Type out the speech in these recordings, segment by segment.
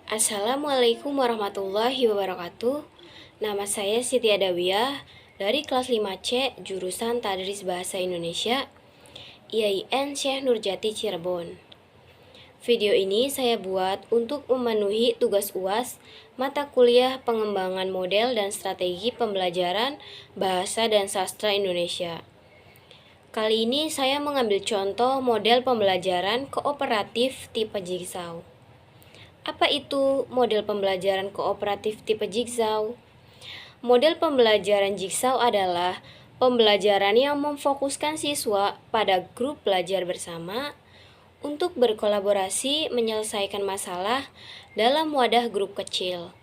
Assalamualaikum warahmatullahi wabarakatuh. Nama saya Siti Adawiyah dari kelas 5C jurusan Tadris Bahasa Indonesia IAIN Syekh Nurjati Cirebon. Video ini saya buat untuk memenuhi tugas UAS mata kuliah pengembangan model dan strategi pembelajaran bahasa dan sastra Indonesia. Kali ini saya mengambil contoh model pembelajaran kooperatif tipe Jigsaw. Apa itu model pembelajaran kooperatif tipe Jigsaw? Model pembelajaran Jigsaw adalah pembelajaran yang memfokuskan siswa pada grup belajar bersama untuk berkolaborasi menyelesaikan masalah dalam wadah grup kecil.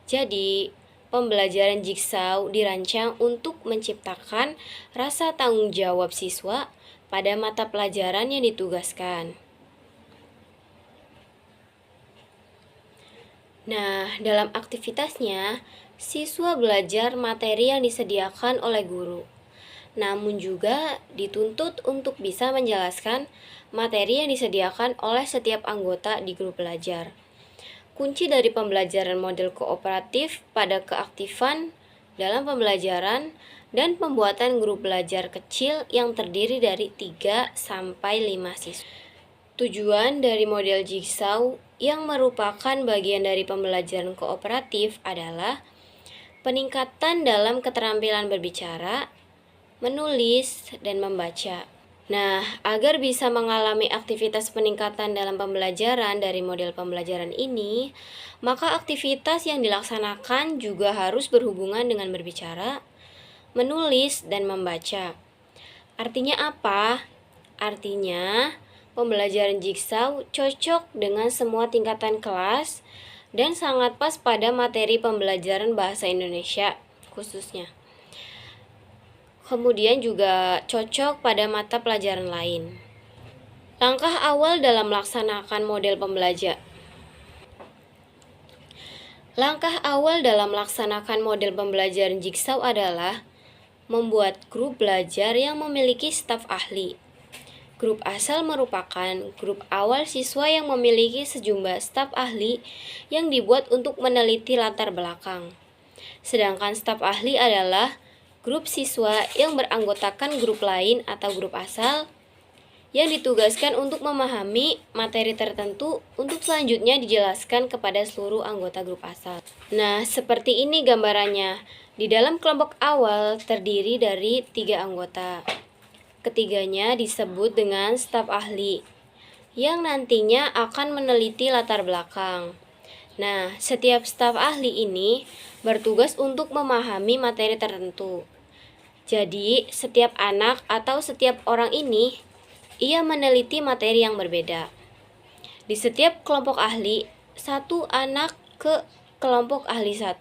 Jadi, pembelajaran Jigsaw dirancang untuk menciptakan rasa tanggung jawab siswa pada mata pelajaran yang ditugaskan. Nah, dalam aktivitasnya, siswa belajar materi yang disediakan oleh guru. Namun juga dituntut untuk bisa menjelaskan materi yang disediakan oleh setiap anggota di grup belajar. Kunci dari pembelajaran model kooperatif pada keaktifan dalam pembelajaran dan pembuatan grup belajar kecil yang terdiri dari 3 sampai 5 siswa. Tujuan dari model Jigsaw yang merupakan bagian dari pembelajaran kooperatif adalah peningkatan dalam keterampilan berbicara, menulis, dan membaca. Nah, agar bisa mengalami aktivitas peningkatan dalam pembelajaran dari model pembelajaran ini, maka aktivitas yang dilaksanakan juga harus berhubungan dengan berbicara, menulis, dan membaca. Artinya apa? Artinya, pembelajaran Jigsaw cocok dengan semua tingkatan kelas dan sangat pas pada materi pembelajaran bahasa Indonesia khususnya. Kemudian juga cocok pada mata pelajaran lain. Langkah awal dalam melaksanakan model pembelajaran. Langkah awal dalam melaksanakan model pembelajaran Jigsaw adalah membuat grup belajar yang memiliki staf ahli. Grup asal merupakan grup awal siswa yang memiliki sejumlah staf ahli yang dibuat untuk meneliti latar belakang. Sedangkan staf ahli adalah grup siswa yang beranggotakan grup lain atau grup asal yang ditugaskan untuk memahami materi tertentu untuk selanjutnya dijelaskan kepada seluruh anggota grup asal. Nah, seperti ini gambarannya. Di dalam kelompok awal terdiri dari 3 anggota. Ketiganya disebut dengan staf ahli, yang nantinya akan meneliti latar belakang. Nah, setiap staf ahli ini bertugas untuk memahami materi tertentu. Jadi, setiap anak atau setiap orang ini, ia meneliti materi yang berbeda. Di setiap kelompok ahli, satu anak ke kelompok ahli 1,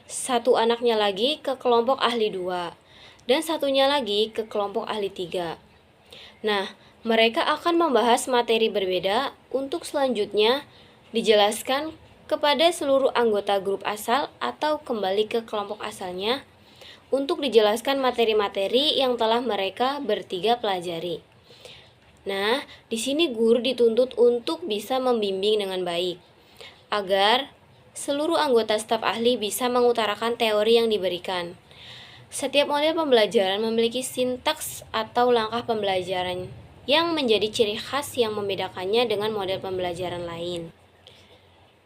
satu anaknya lagi ke kelompok ahli 2, dan satunya lagi ke kelompok ahli 3. Nah, mereka akan membahas materi berbeda untuk selanjutnya dijelaskan kepada seluruh anggota grup asal atau kembali ke kelompok asalnya untuk dijelaskan materi-materi yang telah mereka bertiga pelajari. Nah, di sini guru dituntut untuk bisa membimbing dengan baik agar seluruh anggota staf ahli bisa mengutarakan teori yang diberikan. Setiap model pembelajaran memiliki sintaks atau langkah pembelajaran yang menjadi ciri khas yang membedakannya dengan model pembelajaran lain.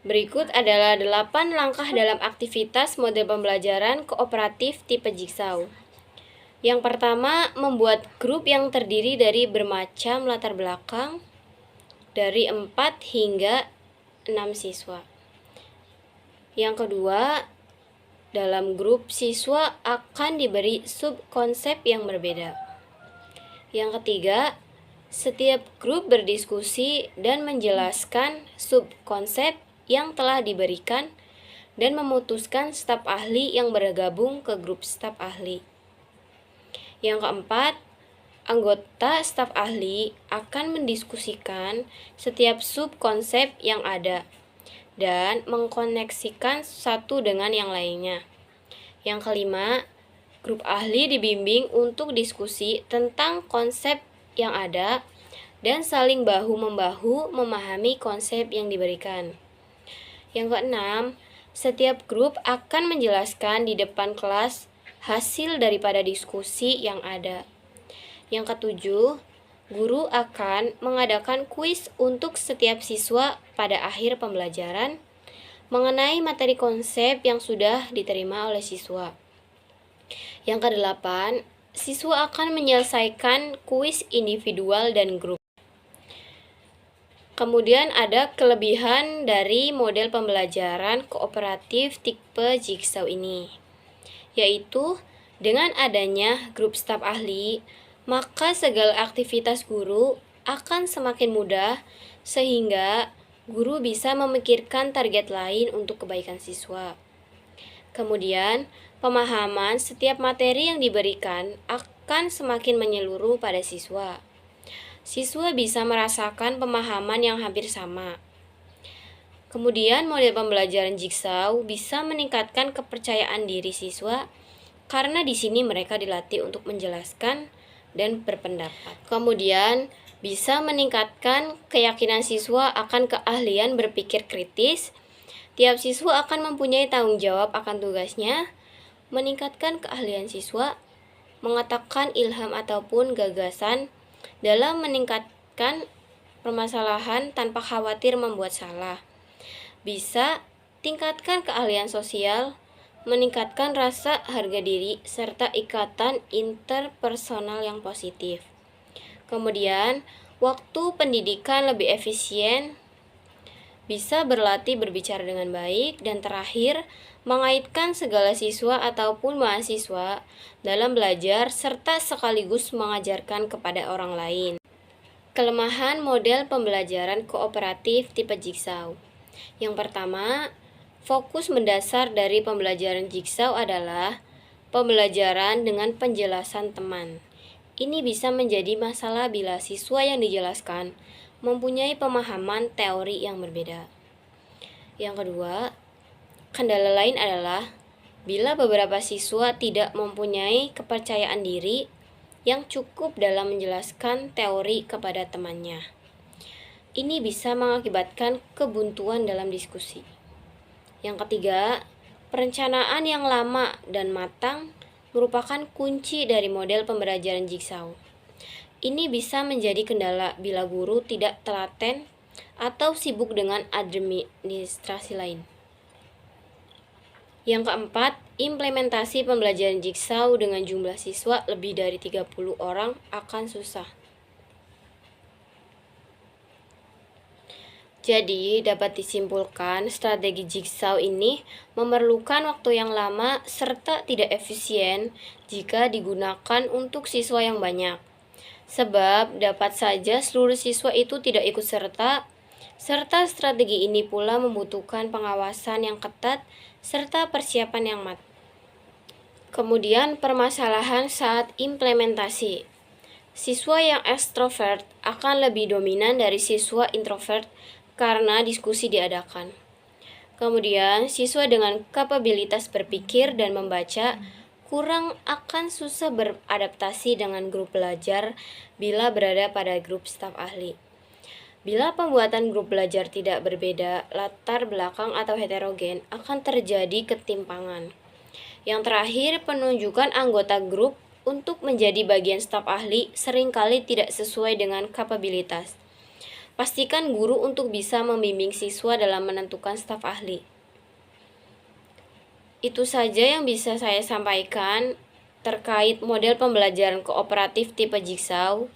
Berikut adalah 8 langkah dalam aktivitas model pembelajaran kooperatif tipe Jigsaw. Yang pertama, membuat grup yang terdiri dari bermacam latar belakang dari 4 hingga 6 siswa. Yang kedua, dalam grup siswa akan diberi subkonsep yang berbeda. Yang ketiga, setiap grup berdiskusi dan menjelaskan subkonsep yang telah diberikan dan memutuskan staf ahli yang bergabung ke grup staf ahli. Yang keempat, anggota staf ahli akan mendiskusikan setiap subkonsep yang ada dan mengkoneksikan satu dengan yang lainnya. Yang kelima, grup ahli dibimbing untuk diskusi tentang konsep yang ada dan saling bahu-membahu memahami konsep yang diberikan. Yang keenam, setiap grup akan menjelaskan di depan kelas hasil daripada diskusi yang ada. Yang ketujuh, guru akan mengadakan kuis untuk setiap siswa pada akhir pembelajaran mengenai materi konsep yang sudah diterima oleh siswa. Yang kedelapan, siswa akan menyelesaikan kuis individual dan grup. Kemudian ada kelebihan dari model pembelajaran kooperatif tipe Jigsaw ini, yaitu dengan adanya grup staf ahli, maka segala aktivitas guru akan semakin mudah sehingga guru bisa memikirkan target lain untuk kebaikan siswa. Kemudian, pemahaman setiap materi yang diberikan akan semakin menyeluruh pada siswa. Siswa bisa merasakan pemahaman yang hampir sama. Kemudian, model pembelajaran Jigsaw bisa meningkatkan kepercayaan diri siswa karena di sini mereka dilatih untuk menjelaskan dan berpendapat. Kemudian, bisa meningkatkan keyakinan siswa akan keahlian berpikir kritis. Tiap siswa akan mempunyai tanggung jawab akan tugasnya, meningkatkan keahlian siswa, mengatakan ilham ataupun gagasan dalam meningkatkan permasalahan tanpa khawatir membuat salah. Bisa tingkatkan keahlian sosial, meningkatkan rasa harga diri, serta ikatan interpersonal yang positif. Kemudian, waktu pendidikan lebih efisien, bisa berlatih berbicara dengan baik, dan terakhir, mengaitkan segala siswa ataupun mahasiswa dalam belajar serta sekaligus mengajarkan kepada orang lain. Kelemahan model pembelajaran kooperatif tipe Jigsaw. Yang pertama, fokus mendasar dari pembelajaran Jigsaw adalah pembelajaran dengan penjelasan teman. Ini bisa menjadi masalah bila siswa yang dijelaskan mempunyai pemahaman teori yang berbeda. Yang kedua, kendala lain adalah bila beberapa siswa tidak mempunyai kepercayaan diri yang cukup dalam menjelaskan teori kepada temannya. Ini bisa mengakibatkan kebuntuan dalam diskusi. Yang ketiga, perencanaan yang lama dan matang merupakan kunci dari model pembelajaran Jigsaw. Ini bisa menjadi kendala bila guru tidak telaten atau sibuk dengan administrasi lain. Yang keempat, implementasi pembelajaran Jigsaw dengan jumlah siswa lebih dari 30 orang akan susah. Jadi, dapat disimpulkan strategi Jigsaw ini memerlukan waktu yang lama serta tidak efisien jika digunakan untuk siswa yang banyak. Sebab dapat saja seluruh siswa itu tidak ikut serta strategi ini pula membutuhkan pengawasan yang ketat serta persiapan yang matang. Kemudian permasalahan saat implementasi. Siswa yang ekstrovert akan lebih dominan dari siswa introvert karena diskusi diadakan. Kemudian siswa dengan kapabilitas berpikir dan membaca kurang akan susah beradaptasi dengan grup belajar bila berada pada grup staf ahli. Bila pembuatan grup belajar tidak berbeda latar belakang atau heterogen, akan terjadi ketimpangan. Yang terakhir, penunjukan anggota grup untuk menjadi bagian staf ahli seringkali tidak sesuai dengan kapabilitas. Pastikan guru untuk bisa membimbing siswa dalam menentukan staf ahli. Itu saja yang bisa saya sampaikan terkait model pembelajaran kooperatif tipe Jigsaw.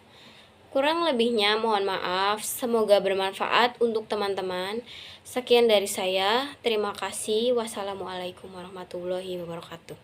Kurang lebihnya mohon maaf, semoga bermanfaat untuk teman-teman. Sekian dari saya, terima kasih. Wassalamualaikum warahmatullahi wabarakatuh.